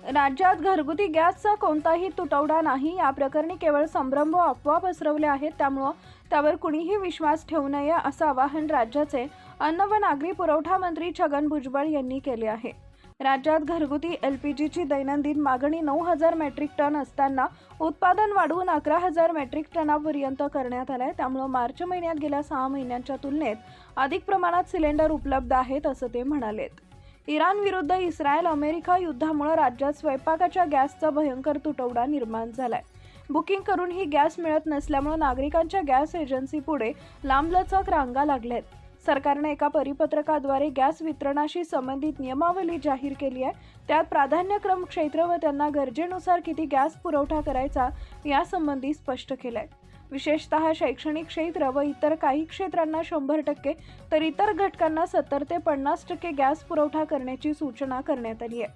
राज्यात घरगुती गॅसचा कोणताही तुटवडा नाही। या प्रकरणी केवळ संभ्रम व अफवा पसरवले आहेत, त्यामुळे त्यावर कुणीही विश्वास ठेवू नये असं आवाहन राज्याचे अन्न व नागरी पुरवठा मंत्री छगन भुजबळ यांनी केले आहे। राज्यात घरगुती एलपीजीची दैनंदिन मागणी 9,000 मेट्रिक टन असताना उत्पादन वाढवून 11,000 मेट्रिक टनापर्यंत करण्यात आले। त्यामुळे मार्च महिन्यात गेल्या 6 महिन्यांच्या तुलनेत अधिक प्रमाणात सिलेंडर उपलब्ध आहेत असं ते म्हणालेत। इराण विरुद्ध इस्रायल अमेरिका युद्धामुळे राज्यात स्वयंपाकाच्या गॅसचा भयंकर तुटवडा निर्माण झालाय। बुकिंग करूनही गॅस मिळत नसल्यामुळे नागरिकांच्या गॅस एजन्सी पुढे लांबलचक रांगा लागल्यात। सरकारने एका परिपत्रकाद्वारे गॅस वितरणाशी संबंधित नियमावली जाहीर केली आहे। त्यात प्राधान्यक्रम क्षेत्र व त्यांना गरजेनुसार किती गॅस पुरवठा करायचा यासंबंधी स्पष्ट केलंय। विशेषतः शैक्षणिक क्षेत्र व इतर काही क्षेत्रांना 100% तर इतर घटकांना 70 ते 50% गॅस पुरवठा करण्याची सूचना करण्यात आली आहे।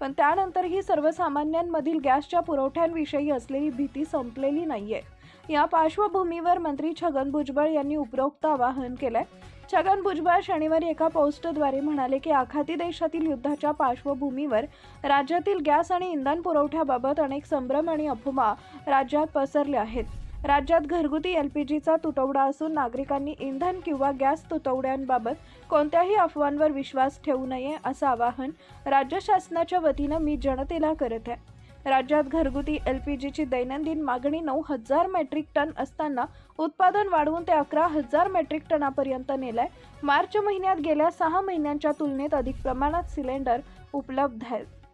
पण त्यानंतरही सर्वसामान्यांमधील गॅसच्या पुरवठ्यांविषयी असलेली भीती संपलेली नाहीये। या पार्श्वभूमीवर मंत्री छगन भुजबळ यांनी उपरोक्त आवाहन केलंय। छगन भुजबळ शनिवारी एका पोस्टद्वारे म्हणाले की आखाती देशातील युद्धाच्या पार्श्वभूमीवर राज्यातील गॅस आणि इंधन पुरवठ्याबाबत अनेक संभ्रम आणि अफवा राज्यात पसरल्या आहेत। राज्यात घरगुती एलपीजीचा तुटवडा असून नागरिकांनी इंधन किंवा गॅस तुटवड्यांबाबत कोणत्याही अफवांवर विश्वास ठेवू नये असं आवाहन राज्य शासनाच्या वतीनं मी जनतेला करत आहे। राज्यात घरगुती एलपीजीची दैनंदिन मागणी 9,000 मेट्रिक टन असताना उत्पादन वाढवून ते 11,000 मेट्रिक टनापर्यंत नेलंय। मार्च महिन्यात गेल्या 6 महिन्यांच्या तुलनेत अधिक प्रमाणात सिलेंडर उपलब्ध आहेत।